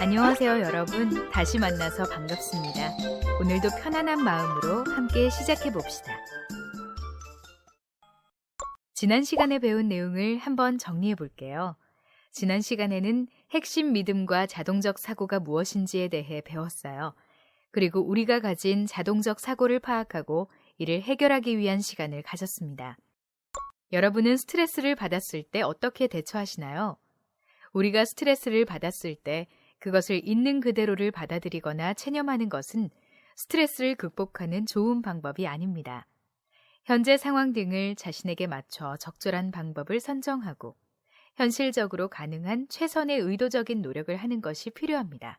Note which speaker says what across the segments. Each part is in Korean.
Speaker 1: 안녕하세요, 여러분. 다시 만나서 반갑습니다. 오늘도 편안한 마음으로 함께 시작해 봅시다. 지난 시간에 배운 내용을 한번 정리해 볼게요. 지난 시간에는 핵심 믿음과 자동적 사고가 무엇인지에 대해 배웠어요. 그리고 우리가 가진 자동적 사고를 파악하고 이를 해결하기 위한 시간을 가졌습니다. 여러분은 스트레스를 받았을 때 어떻게 대처하시나요? 우리가 스트레스를 받았을 때 그것을 있는 그대로를 받아들이거나 체념하는 것은 스트레스를 극복하는 좋은 방법이 아닙니다. 현재 상황 등을 자신에게 맞춰 적절한 방법을 선정하고 현실적으로 가능한 최선의 의도적인 노력을 하는 것이 필요합니다.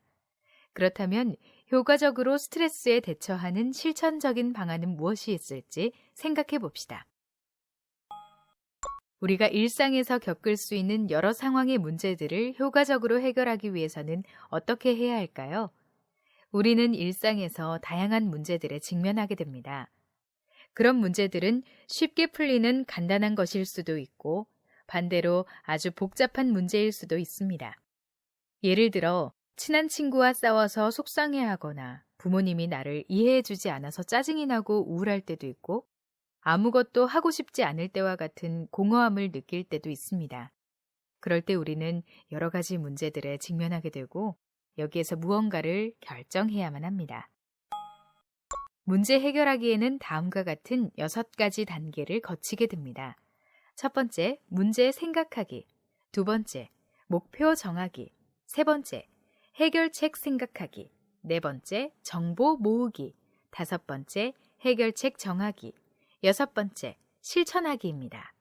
Speaker 1: 그렇다면 효과적으로 스트레스에 대처하는 실천적인 방안은 무엇이 있을지 생각해 봅시다. 우리가 일상에서 겪을 수 있는 여러 상황의 문제들을 효과적으로 해결하기 위해서는 어떻게 해야 할까요? 우리는 일상에서 다양한 문제들에 직면하게 됩니다. 그런 문제들은 쉽게 풀리는 간단한 것일 수도 있고 반대로 아주 복잡한 문제일 수도 있습니다. 예를 들어 친한 친구와 싸워서 속상해하거나 부모님이 나를 이해해주지 않아서 짜증이 나고 우울할 때도 있고 아무것도 하고 싶지 않을 때와 같은 공허함을 느낄 때도 있습니다. 그럴 때 우리는 여러 가지 문제들에 직면하게 되고 여기에서 무언가를 결정해야만 합니다. 문제 해결하기에는 다음과 같은 6가지 단계를 거치게 됩니다. 첫 번째, 문제 생각하기. 두 번째, 목표 정하기. 세 번째, 해결책 생각하기. 네 번째, 정보 모으기. 다섯 번째, 해결책 정하기. 여섯 번째, 실천하기입니다.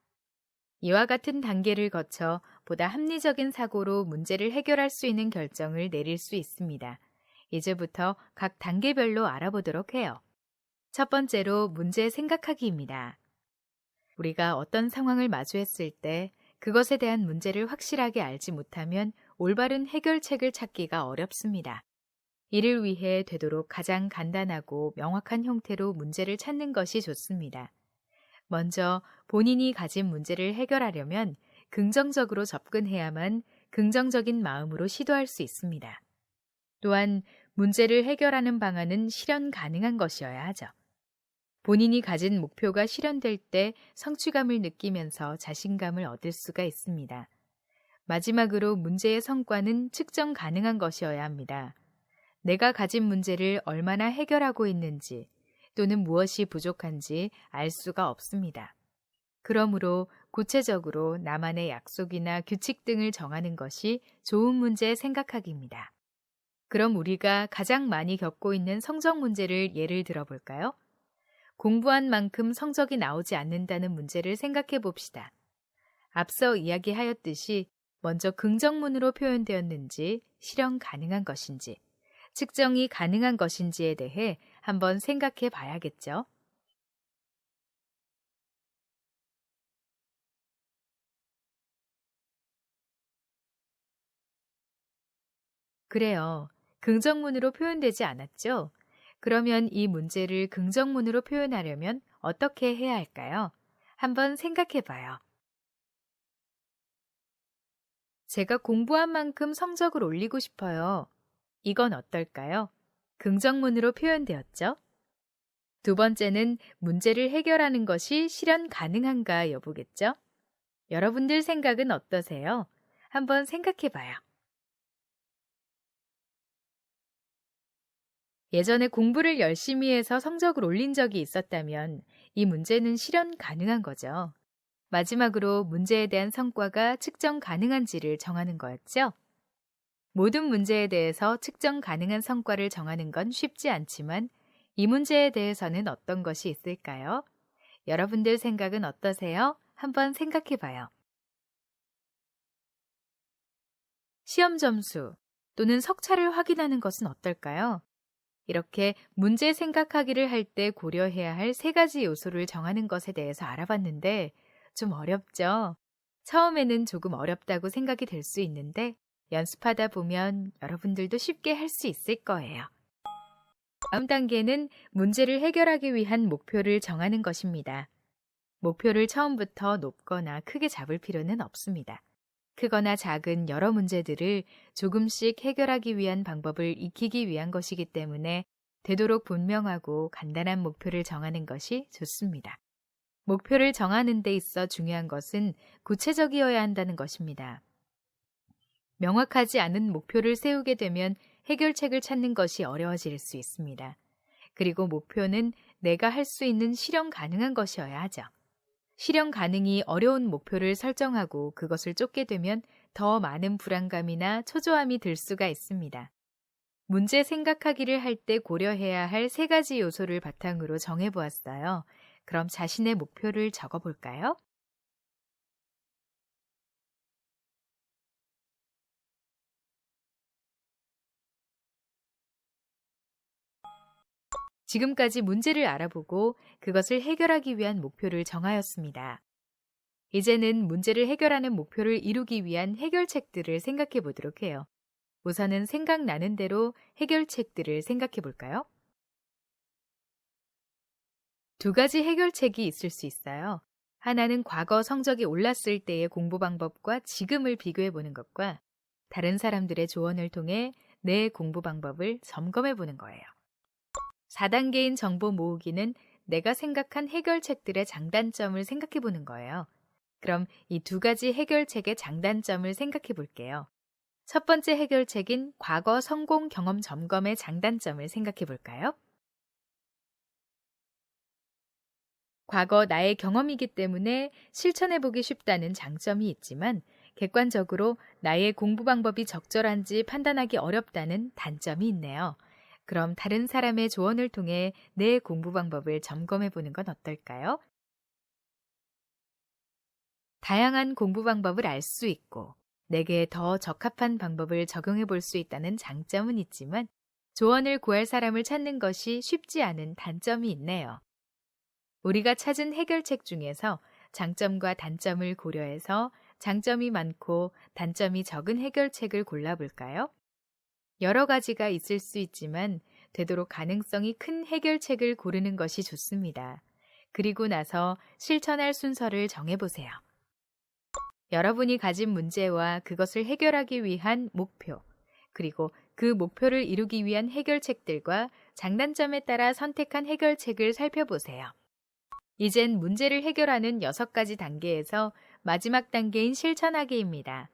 Speaker 1: 이와 같은 단계를 거쳐 보다 합리적인 사고로 문제를 해결할 수 있는 결정을 내릴 수 있습니다. 이제부터 각 단계별로 알아보도록 해요. 첫 번째로 문제 생각하기입니다. 우리가 어떤 상황을 마주했을 때 그것에 대한 문제를 확실하게 알지 못하면 올바른 해결책을 찾기가 어렵습니다. 이를 위해 되도록 가장 간단하고 명확한 형태로 문제를 찾는 것이 좋습니다. 먼저 본인이 가진 문제를 해결하려면 긍정적으로 접근해야만 긍정적인 마음으로 시도할 수 있습니다. 또한 문제를 해결하는 방안은 실현 가능한 것이어야 하죠. 본인이 가진 목표가 실현될 때 성취감을 느끼면서 자신감을 얻을 수가 있습니다. 마지막으로 문제의 성과는 측정 가능한 것이어야 합니다. 내가 가진 문제를 얼마나 해결하고 있는지 또는 무엇이 부족한지 알 수가 없습니다. 그러므로 구체적으로 나만의 약속이나 규칙 등을 정하는 것이 좋은 문제 생각하기입니다. 그럼 우리가 가장 많이 겪고 있는 성적 문제를 예를 들어 볼까요? 공부한 만큼 성적이 나오지 않는다는 문제를 생각해 봅시다. 앞서 이야기하였듯이 먼저 긍정문으로 표현되었는지 실현 가능한 것인지 측정이 가능한 것인지에 대해 한번 생각해 봐야겠죠. 그래요. 긍정문으로 표현되지 않았죠? 그러면 이 문제를 긍정문으로 표현하려면 어떻게 해야 할까요? 한번 생각해 봐요. 제가 공부한 만큼 성적을 올리고 싶어요. 이건 어떨까요? 긍정문으로 표현되었죠? 두 번째는 문제를 해결하는 것이 실현 가능한가 여부겠죠? 여러분들 생각은 어떠세요? 한번 생각해 봐요. 예전에 공부를 열심히 해서 성적을 올린 적이 있었다면 이 문제는 실현 가능한 거죠. 마지막으로 문제에 대한 성과가 측정 가능한지를 정하는 거였죠. 모든 문제에 대해서 측정 가능한 성과를 정하는 건 쉽지 않지만 이 문제에 대해서는 어떤 것이 있을까요? 여러분들 생각은 어떠세요? 한번 생각해 봐요. 시험 점수 또는 석차를 확인하는 것은 어떨까요? 이렇게 문제 생각하기를 할 때 고려해야 할 3가지 요소를 정하는 것에 대해서 알아봤는데 좀 어렵죠? 처음에는 조금 어렵다고 생각이 될 수 있는데 연습하다 보면 여러분들도 쉽게 할 수 있을 거예요. 다음 단계는 문제를 해결하기 위한 목표를 정하는 것입니다. 목표를 처음부터 높거나 크게 잡을 필요는 없습니다. 크거나 작은 여러 문제들을 조금씩 해결하기 위한 방법을 익히기 위한 것이기 때문에 되도록 분명하고 간단한 목표를 정하는 것이 좋습니다. 목표를 정하는 데 있어 중요한 것은 구체적이어야 한다는 것입니다. 명확하지 않은 목표를 세우게 되면 해결책을 찾는 것이 어려워질 수 있습니다. 그리고 목표는 내가 할 수 있는 실현 가능한 것이어야 하죠. 실현 가능이 어려운 목표를 설정하고 그것을 쫓게 되면 더 많은 불안감이나 초조함이 들 수가 있습니다. 문제 생각하기를 할 때 고려해야 할 3가지 요소를 바탕으로 정해보았어요. 그럼 자신의 목표를 적어볼까요? 지금까지 문제를 알아보고 그것을 해결하기 위한 목표를 정하였습니다. 이제는 문제를 해결하는 목표를 이루기 위한 해결책들을 생각해 보도록 해요. 우선은 생각나는 대로 해결책들을 생각해 볼까요? 2가지 해결책이 있을 수 있어요. 하나는 과거 성적이 올랐을 때의 공부 방법과 지금을 비교해 보는 것과 다른 사람들의 조언을 통해 내 공부 방법을 점검해 보는 거예요. 4단계인 정보 모으기는 내가 생각한 해결책들의 장단점을 생각해 보는 거예요. 그럼 이 2가지 해결책의 장단점을 생각해 볼게요. 첫 번째 해결책인 과거 성공 경험 점검의 장단점을 생각해 볼까요? 과거 나의 경험이기 때문에 실천해 보기 쉽다는 장점이 있지만 객관적으로 나의 공부 방법이 적절한지 판단하기 어렵다는 단점이 있네요. 그럼 다른 사람의 조언을 통해 내 공부 방법을 점검해 보는 건 어떨까요? 다양한 공부 방법을 알 수 있고 내게 더 적합한 방법을 적용해 볼 수 있다는 장점은 있지만 조언을 구할 사람을 찾는 것이 쉽지 않은 단점이 있네요. 우리가 찾은 해결책 중에서 장점과 단점을 고려해서 장점이 많고 단점이 적은 해결책을 골라볼까요? 여러 가지가 있을 수 있지만 되도록 가능성이 큰 해결책을 고르는 것이 좋습니다. 그리고 나서 실천할 순서를 정해보세요. 여러분이 가진 문제와 그것을 해결하기 위한 목표, 그리고 그 목표를 이루기 위한 해결책들과 장단점에 따라 선택한 해결책을 살펴보세요. 이젠 문제를 해결하는 6가지 단계에서 마지막 단계인 실천하기입니다.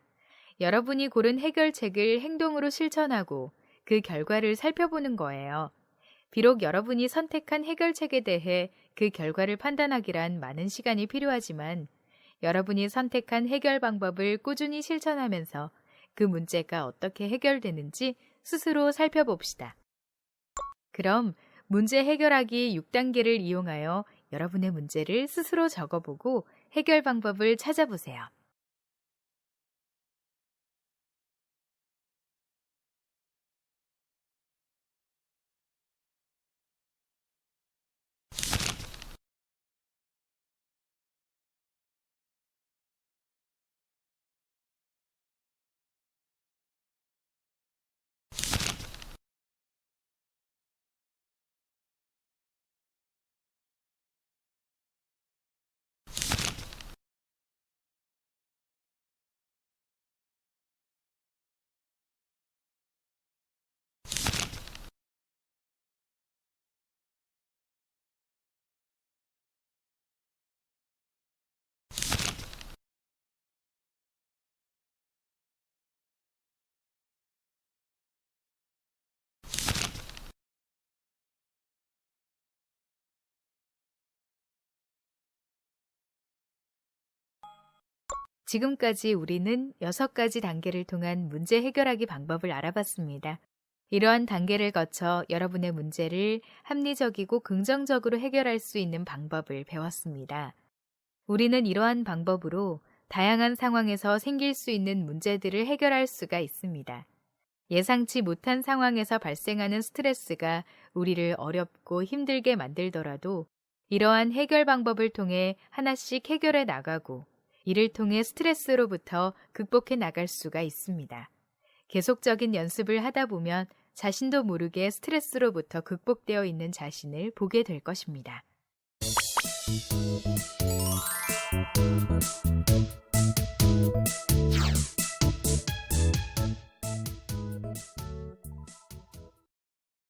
Speaker 1: 여러분이 고른 해결책을 행동으로 실천하고 그 결과를 살펴보는 거예요. 비록 여러분이 선택한 해결책에 대해 그 결과를 판단하기란 많은 시간이 필요하지만 여러분이 선택한 해결 방법을 꾸준히 실천하면서 그 문제가 어떻게 해결되는지 스스로 살펴봅시다. 그럼 문제 해결하기 6단계를 이용하여 여러분의 문제를 스스로 적어보고 해결 방법을 찾아보세요. 지금까지 우리는 6가지 단계를 통한 문제 해결하기 방법을 알아봤습니다. 이러한 단계를 거쳐 여러분의 문제를 합리적이고 긍정적으로 해결할 수 있는 방법을 배웠습니다. 우리는 이러한 방법으로 다양한 상황에서 생길 수 있는 문제들을 해결할 수가 있습니다. 예상치 못한 상황에서 발생하는 스트레스가 우리를 어렵고 힘들게 만들더라도 이러한 해결 방법을 통해 하나씩 해결해 나가고 이를 통해 스트레스로부터 극복해 나갈 수가 있습니다. 계속적인 연습을 하다 보면 자신도 모르게 스트레스로부터 극복되어 있는 자신을 보게 될 것입니다.